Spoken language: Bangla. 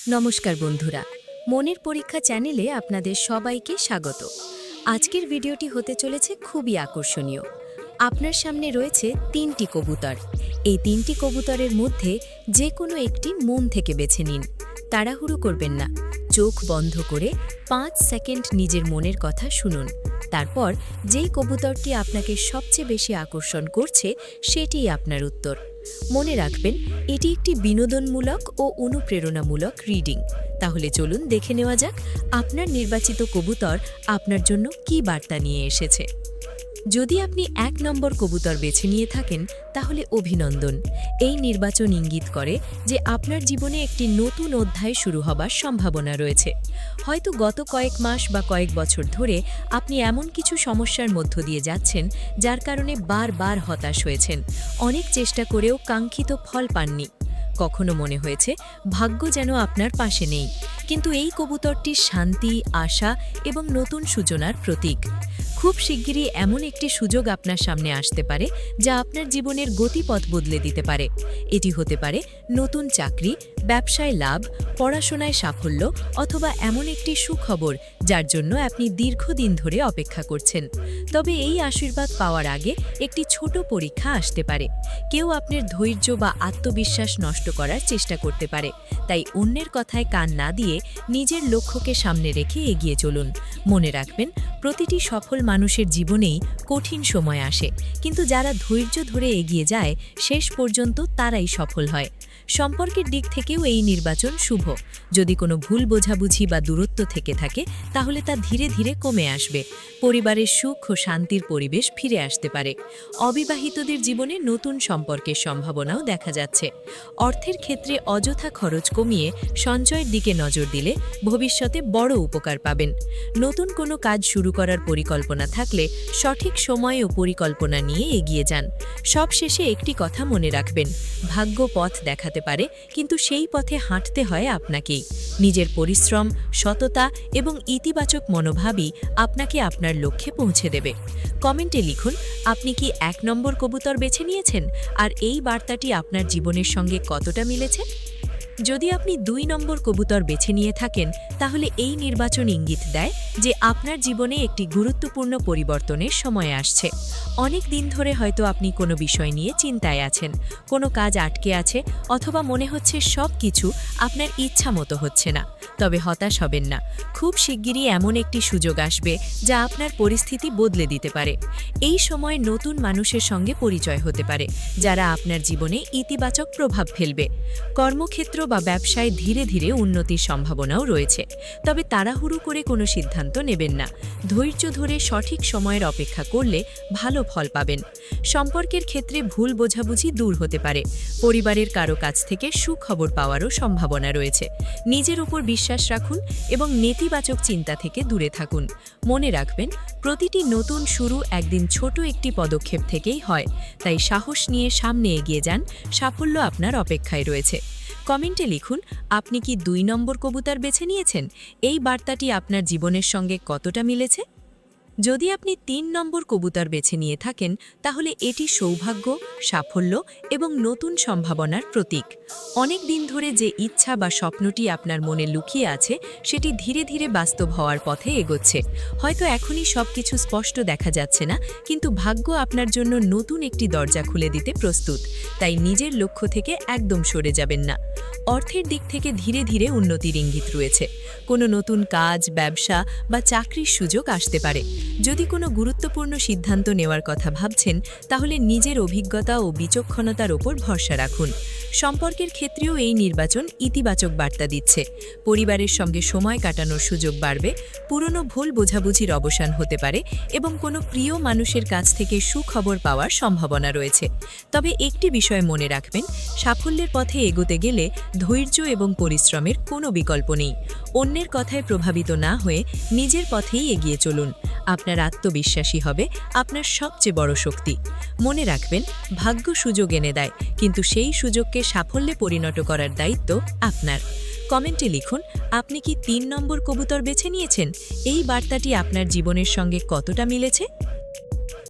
নমস্কার বন্ধুরা, মনের পরীক্ষা চ্যানেলে আপনাদের সবাইকে স্বাগত। আজকের ভিডিওটি হতে চলেছে খুবই আকর্ষণীয়। আপনার সামনে রয়েছে 3টি কবুতর। এই 3টি কবুতরের মধ্যে যে কোনো একটি মন থেকে বেছে নিন। তাড়াহুড়ো করবেন না, চোখ বন্ধ করে 5 সেকেন্ড নিজের মনের কথা শুনুন। তারপর যেই কবুতরটি আপনাকে সবচেয়ে বেশি আকর্ষণ করছে সেটিই আপনার উত্তর। মনে রাখবেন, এটি একটি বিনোদনমূলক ও অনুপ্রেরণামূলক রিডিং। তাহলে চলুন দেখে নেওয়া যাক আপনার নির্বাচিত কবুতর আপনার জন্য কী বার্তা নিয়ে এসেছে। যদি আপনি 1 নম্বর কবুতর বেছে নিয়ে থাকেন তাহলে অভিনন্দন। এই নির্বাচন ইঙ্গিত করে যে আপনার জীবনে একটি নতুন অধ্যায় শুরু হবার সম্ভাবনা রয়েছে। হয়তো গত কয়েক মাস বা কয়েক বছর ধরে আপনি এমন কিছু সমস্যার মধ্য দিয়ে যাচ্ছেন যার কারণে বারবার হতাশ হয়েছেন, অনেক চেষ্টা করেও কাঙ্ক্ষিত ফল পাননি। কখনো মনে হয়েছে ভাগ্য যেন আপনার পাশে নেই, কিন্তু এই কবুতরটি শান্তি, আশা এবং নতুন সূচনার প্রতীক। খুব শিগগিরই এমন একটি সুযোগ আপনার সামনে আসতে পারে যা আপনার জীবনের গতিপথ বদলে দিতে পারে। এটি হতে পারে নতুন চাকরি, ব্যবসায় লাভ, পড়াশোনায় সাফল্য অথবা এমন একটি সুখবর যার জন্য আপনি দীর্ঘদিন ধরে অপেক্ষা করছেন। তবে এই আশীর্বাদ পাওয়ার আগে একটি ছোট পরীক্ষা আসতে পারে। কেউ আপনার ধৈর্য বা আত্মবিশ্বাস নষ্ট করার চেষ্টা করতে পারে। তাই অন্যের কথায় কান না দিয়ে নিজের লক্ষ্যকে সামনে রেখে এগিয়ে চলুন। মনে রাখবেন, প্রতিটি সফল মানুষের জীবনেই কঠিন সময় আসে, কিন্তু যারা ধৈর্য ধরে এগিয়ে যায় শেষ পর্যন্ত তারাই সফল হয়। সম্পর্কের দিক থেকেও এই নির্বাচন শুভ। যদি কোনো ভুল বোঝাবুঝি বা দূরত্ব থেকে থাকে তাহলে তা ধীরে ধীরে কমে আসবে। পরিবারের সুখ ও শান্তির পরিবেশ ফিরে আসতে পারে। অবিবাহিতদের জীবনে নতুন সম্পর্কের সম্ভাবনাও দেখা যাচ্ছে। অর্থের ক্ষেত্রে অযথা খরচ কমিয়ে সঞ্চয়ের দিকে নজর দিলে ভবিষ্যতে বড় উপকার পাবেন। নতুন কোনো কাজ শুরু করার পরিকল্পনা থাকলে সঠিক সময় ও পরিকল্পনা নিয়ে এগিয়ে যান। সবশেষে একটি কথা মনে রাখবেন, ভাগ্য পথ দেখাতে পারে, কিন্তু সেই পথে হাঁটতে হয় আপনাকেই। নিজের পরিশ্রম, সততা এবং ইতিবাচক মনোভাবই আপনাকে আপনার লক্ষ্যে পৌঁছে দেবে। কমেন্টে লিখুন আপনি কি 1 নম্বর কবুতর বেছে নিয়েছেন আর এই বার্তাটি আপনার জীবনের সঙ্গে কতটা মিলেছে। যদি আপনি 2 নম্বর কবুতর বেছে নিয়ে থাকেন তাহলে এই নির্বাচন ইঙ্গিত দেয় যে আপনার জীবনে একটি গুরুত্বপূর্ণ পরিবর্তনের সময় আসছে। অনেক দিন ধরে হয়তো আপনি কোনো বিষয় নিয়ে চিন্তায় আছেন, কোনো কাজ আটকে আছে অথবা মনে হচ্ছে সব কিছু আপনার ইচ্ছা মতো হচ্ছে না। তবে হতাশ হবেন না, খুব শিগগিরই এমন একটি সুযোগ আসবে যা আপনার পরিস্থিতি বদলে দিতে পারে। এই সময় নতুন মানুষের সঙ্গে পরিচয় হতে পারে যারা আপনার জীবনে ইতিবাচক প্রভাব ফেলবে। কর্মক্ষেত্র বা ব্যবসায় ধীরে ধীরে উন্নতির সম্ভাবনাও রয়েছে। তবে তাড়াহুড়ো করে কোনো সিদ্ধান্ত নেবেন না। ধৈর্য ধরে সঠিক সময়ের অপেক্ষা করলে ভালো ফল পাবেন। সম্পর্কের ক্ষেত্রে ভুল বোঝাবুঝি দূর হতে পারে। পরিবারের কারো কাছ থেকে সুখবর পাওয়ারও সম্ভাবনা রয়েছে। নিজের উপর বিশ্বাস রাখুন এবং নেতিবাচক চিন্তা থেকে দূরে থাকুন। মনে রাখবেন, প্রতিটি নতুন শুরু একদিন ছোট একটি পদক্ষেপ থেকেই হয়। তাই সাহস নিয়ে সামনে এগিয়ে যান, সাফল্য আপনার অপেক্ষায় রয়েছে। কমেন্টে লিখুন আপনি কি 2 নম্বর কবুতর বেছে নিয়েছেন, এই বার্তাটি আপনার জীবনের সঙ্গে কতটা মিলেছে। যদি আপনি 3 নম্বর কবুতর বেছে নিয়ে থাকেন তাহলে এটি সৌভাগ্য, সাফল্য এবং নতুন সম্ভাবনার প্রতীক। অনেক দিন ধরে যে ইচ্ছা বা স্বপ্নটি আপনার মনে লুকিয়ে আছে সেটি ধীরে ধীরে বাস্তব হওয়ার পথে এগোচ্ছে। হয়তো এখনই সবকিছু স্পষ্ট দেখা যাচ্ছে না, কিন্তু ভাগ্য আপনার জন্য নতুন একটি দরজা খুলে দিতে প্রস্তুত। তাই নিজের লক্ষ্য থেকে একদম সরে যাবেন না। অর্থের দিক থেকে ধীরে ধীরে উন্নতির ইঙ্গিত রয়েছে। কোনো নতুন কাজ, ব্যবসা বা চাকরির সুযোগ আসতে পারে। যদি কোনো গুরুত্বপূর্ণ সিদ্ধান্ত নেওয়ার কথা ভাবছেন তাহলে নিজের অভিজ্ঞতা ও বিচক্ষণতার ওপর ভরসা রাখুন। সম্পর্কের ক্ষেত্রেও এই নির্বাচন ইতিবাচক বার্তা দিচ্ছে। পরিবারের সঙ্গে সময় কাটানোর সুযোগ বাড়বে, পুরনো ভুল বোঝাবুঝির অবসান হতে পারে এবং কোনো প্রিয় মানুষের কাছ থেকে সুখবর পাওয়ার সম্ভাবনা রয়েছে। তবে একটি বিষয় মনে রাখবেন, সাফল্যের পথে এগোতে গেলে ধৈর্য এবং পরিশ্রমের কোনো বিকল্প নেই। অন্যের কথায় প্রভাবিত না হয়ে নিজের পথেই এগিয়ে চলুন। আপনার আত্মবিশ্বাসী হবে আপনার সবচেয়ে বড় শক্তি। মনে রাখবেন, ভাগ্য সুযোগ এনে দেয়, কিন্তু সেই সুযোগকে সাফল্যে পরিণত করার দায়িত্ব আপনার। কমেন্টে লিখুন আপনি কি 3 নম্বর কবুতর বেছে নিয়েছেন, এই বার্তাটি আপনার জীবনের সঙ্গে কতটা মিলেছে।